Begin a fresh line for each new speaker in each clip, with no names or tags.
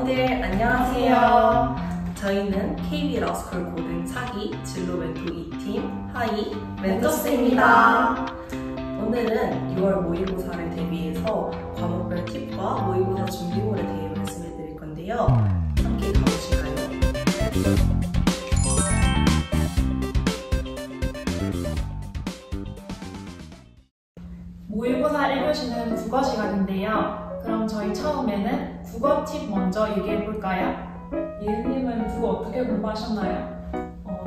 어머니들 안녕하세요. 저희는 KB 러스쿨 고등 4기 진로 멘토 2팀 하이 멘토스입니다. 오늘은 6월 모의고사를 대비해서 과목별 팁과 모의고사 준비물에 대해 말씀해 드릴 건데요. 함께 가보실까요?
모의고사 1교시는 국어 시간인데요. 그럼 저희 처음에는 국어 팁 먼저 얘기해볼까요? 예은님은 국어 어떻게 공부하셨나요?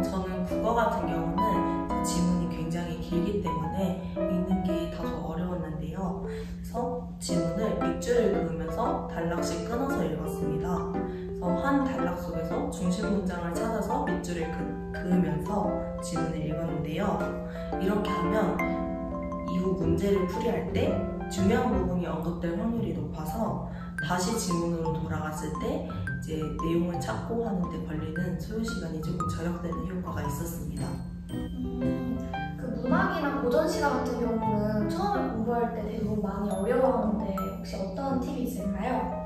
저는 국어 같은 경우는 지문이 굉장히 길기 때문에 읽는 게 다소 어려웠는데요. 그래서 지문을 밑줄을 그으면서 단락씩 끊어서 읽었습니다. 그래서 한 단락 속에서 중심 문장을 찾아서 밑줄을 그으면서 지문을 읽었는데요. 이렇게 하면 이후 문제를 풀이할 때 중요한 부분이 언급될 확률이 높아서 다시 지문으로 돌아갔을 때 이제 내용을 찾고 하는데 걸리는 소요 시간이 조금 절약되는 효과가 있었습니다.
그 문학이나 고전 시가 같은 경우는 처음에 공부할 때 대부분 많이 어려워하는데 혹시 어떤 팁이 있을까요?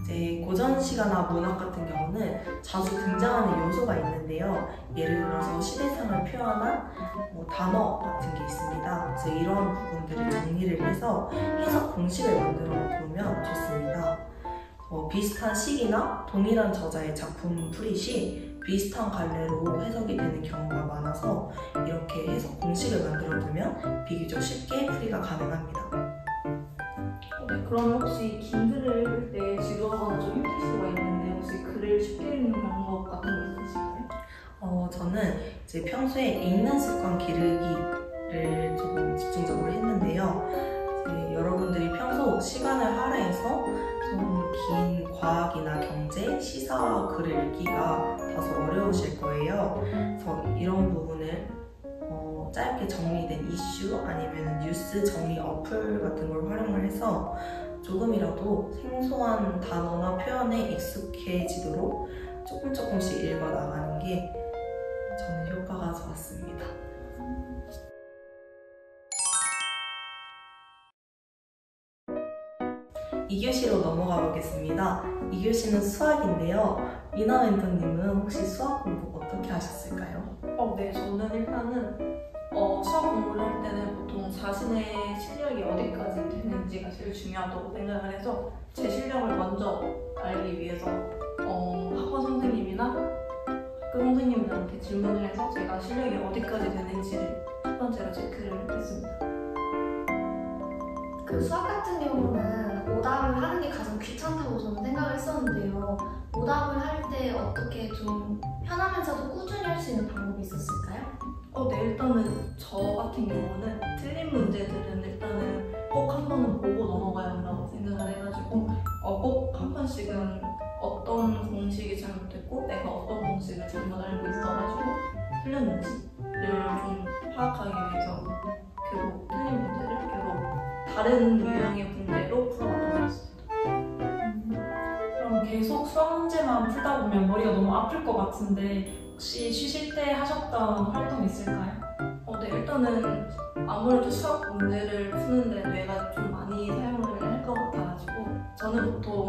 이제 고전 시가나 문학 같은 경우는 자주 등장하는 요소가 있는데요. 예를 들어서 시대상을 표현한 단어 같은 게 있습니다. 그래서 이런 부분들을 정리를 해서 해석 공식을 만들어 놓으면 좋습니다. 비슷한 시기나 동일한 저자의 작품 풀이 시 비슷한 갈래로 해석이 되는 경우가 많아서 이렇게 해석 공식을 만들어 두면 비교적 쉽게 풀이가 가능합니다.
네, 그러면 혹시 긴 글을 읽을 때 지루하거나 좀 힘들 수가 있는데 혹시 글을 쉽게 읽는 방법 같은 거 있으실까요?
저는 이제 평소에 읽는 습관 기르기를 조금 집중적으로 했는데요. 이제 여러분들이 평소 시간을 할애해서 좀 긴 과학이나 경제, 시사 글을 읽기가 다소 어려우실 거예요. 그래서 이런 부분을 짧게 정리된 이슈 아니면 뉴스 정리 어플 같은 걸 활용을 해서 조금이라도 생소한 단어나 표현에 익숙해지도록 조금씩 읽어 나가는 게 저는 효과가 좋았습니다. 2교시로 넘어가 보겠습니다. 2교시는 수학인데요. 미나 멘토님은 혹시 수학 공부 어떻게 하셨을까요?
네, 저는 일단은 수학 공부를 할 때는 보통 자신의 실력이 어디까지 되는지가 제일 중요하다고 생각을 해서 제 실력을 먼저 알기 위해서 학원 선생님이나 학교 선생님들한테 질문을 해서 제가 실력이 어디까지 되는지를 첫 번째로 체크를 했습니다.
그 수학 같은 경우는 오답을 하는 게 가장 귀찮다고 저는 생각을 했었는데요. 오답을 할 때 어떻게 좀 편하면서도 꾸준히 할 수 있는 방법이 있었을까요?
네, 일단은 저 같은 경우는 틀린 문제들은 일단은 꼭 한 번은 보고 넘어가야 한다고 생각을 해가지고 꼭 한 번씩은 어떤 공식이 잘못됐고 내가 어떤 공식을 잘못 알고 있어가지고 틀렸는지를 좀 파악하기 위해서 계속 틀린 문제를 계속 다른 유형의 문제로 풀어가도록 했습니다.
그럼 계속 수학 문제만 풀다 보면 머리가 너무 아플 것 같은데 혹시 쉬실 때 하셨던 활동 있을까요?
네, 일단은 아무래도 수학 문제를 푸는데 뇌가 좀 많이 사용을 할 것 같아가지고 저는 보통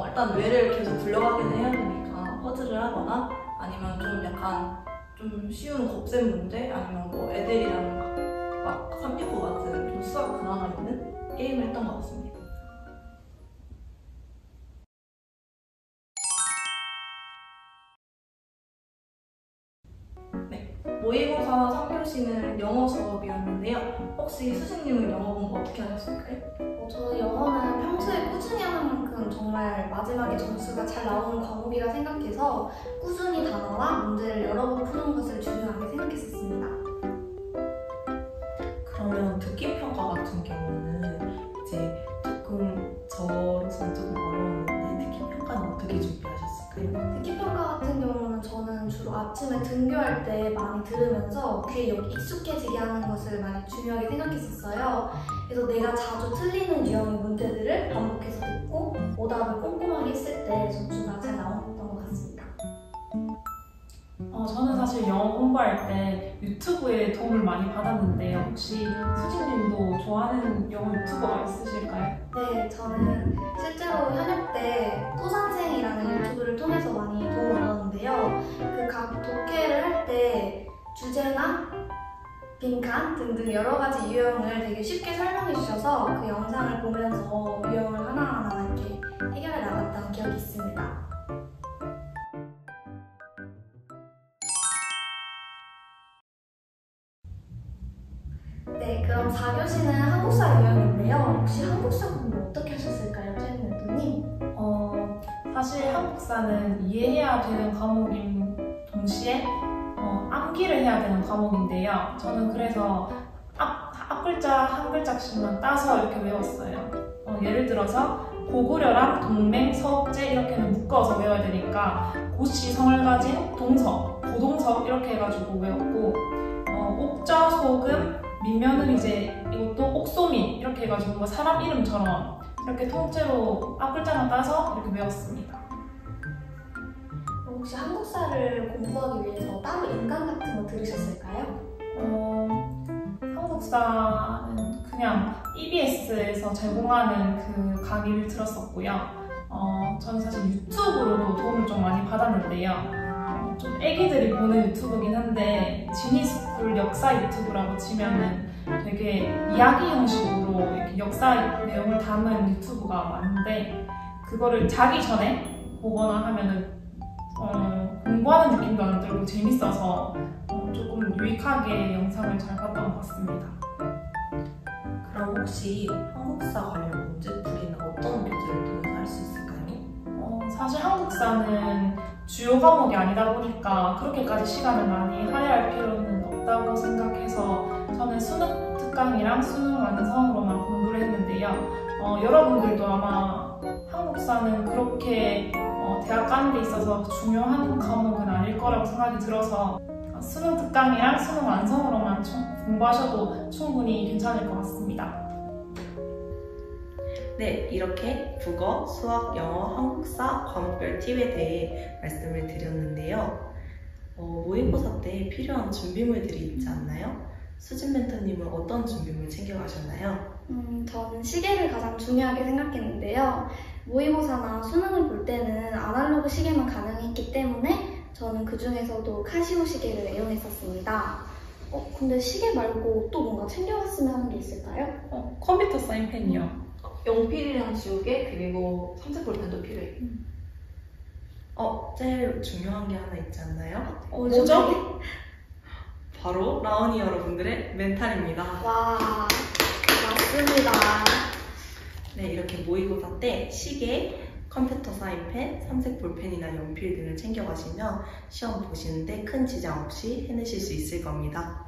일단 뇌를 계속 굴려가긴 해야 되니까 퍼즐을 하거나 아니면 좀 약간 좀 쉬운 곱셈 문제 아니면 뭐 애들이랑 막 369 같은 좀 수학 근화가 있는 게임을 했던 것 같습니다. 네, 모의고사 3교시는 영어 수업이었는데요. 혹시 수진님은 영어 공부 어떻게 하셨을까요?
저는 영어는 평소에 꾸준히 하는 만큼 정말 마지막에 점수가 잘 나오는 과목이라 생각해서 꾸준히 단어와 문제를 여러 번 푸는 것을 중요하게 생각했었습니다.
그러면 듣기 평가 같은 경우는 이제 저로서는 조금 어려웠는데 듣기 평가는 어떻게 준비하셨을까요?
듣기 평가 같은 경우는 저는 주로 아침에 등교할 때 많이 들으면서 귀에 익숙해지게 하는 것을 많이 중요하게 생각했었어요. 그래서 내가 자주 틀리는 유형의 문제들을 반복해서 듣고 오답을 꼼꼼하게 했을 때 점수가 잘 나왔던 것 같습니다.
저는 사실 영어 공부할 때 유튜브에 도움을 많이 받았는데요. 혹시 수진님도 좋아하는 영어 유튜버가 있으실까요?
네, 저는 실제로 현역 때 또선생이라는 유튜브를 통해서 많이 도움을 얻었는데요. 그 각 독해를 할 때 주제나 빈칸 등등 여러 가지 유형을 되게 쉽게 설명해 주셔서 그 영상을 보면서 유형을 하나하나 이렇게 해결해 나갔던 기억이 있습니다. 네, 그럼 4교시는 한국사 유형인데요. 혹시 한국사 공부 어떻게 하셨을까요, 최은 멘토님?
사실 한국사는 이해해야 되는 과목인 동시에 암기를 해야 되는 과목인데요. 저는 그래서 앞글자 한 글자씩만 따서 이렇게 외웠어요. 예를 들어서 고구려랑 동맹, 서욱제 이렇게는 묶어서 외워야 되니까 고시 성을 가진 동석, 고동석 이렇게 해가지고 외웠고 옥저, 소금, 민며느리제 이것도 옥소민 이렇게 해가지고 뭐 사람 이름처럼 이렇게 통째로 앞글자만 따서 이렇게 외웠습니다.
혹시 한국사를 공부하기 위해서 따로 인강 같은 거 들으셨을까요?
한국사는 그냥 EBS에서 제공하는 그 강의를 들었었고요. 저는 사실 유튜브로도 도움을 좀 많이 받았는데요. 좀 애기들이 보는 유튜브긴 한데 지니스쿨 역사 유튜브라고 치면은 되게 이야기 형식으로 이렇게 역사 내용을 담은 유튜브가 많은데 그거를 자기 전에 보거나 하면은 공부하는 느낌도 안 들고 재밌어서 조금 유익하게 영상을 잘 봤던 것 같습니다.
그럼 혹시 한국사 관련 문제풀이는 어떤 교재를 통해서 할 수 있을까요?
사실 한국사는 주요 과목이 아니다 보니까 그렇게까지 시간을 많이 할애할 필요는 없다고 생각해서 저는 수능 특강이랑 수능 완성으로만 공부를 했는데요. 여러분들도 아마 한국사는 그렇게 대학 가는 데 있어서 중요한 과목은 아닐 거라고 생각이 들어서 수능 특강이랑 수능 완성으로만 공부하셔도 충분히 괜찮을 것 같습니다.
네, 이렇게 국어, 수학, 영어, 한국사 과목별 팁에 대해 말씀을 드렸는데요. 모의고사 때 필요한 준비물들이 있지 않나요? 수진 멘토님은 어떤 준비물 챙겨가셨나요?
저는 시계를 가장 중요하게 생각했는데요. 모의고사나 수능을 볼 때는 아날로그 시계만 가능했기 때문에 저는 그 중에서도 카시오 시계를 애용했었습니다. 근데 시계 말고 또 뭔가 챙겨갔으면 하는 게 있을까요?
컴퓨터 사인펜이요.
연필이랑 지우개 그리고 삼색 볼펜도 필요해요.
제일 중요한 게 하나 있지 않나요?
뭐죠?
바로 라온이 여러분들의 멘탈입니다.
와, 맞습니다.
네, 이렇게 모의고사 때 시계, 컴퓨터 사인펜, 삼색 볼펜이나 연필 등을 챙겨가시면 시험 보시는데 큰 지장 없이 해내실 수 있을 겁니다.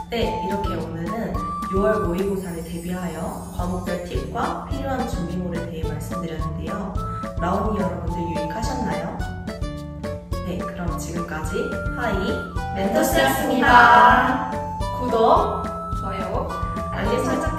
네, 이렇게 오늘은 6월 모의고사를 대비하여 과목별 팁과 필요한 준비물에 대해 말씀드렸는데요. 라온이 여러분들 유익하셨나요? 네, 그럼 지금까지 하이 멘토스였습니다.
구독,
좋아요.
알림 설정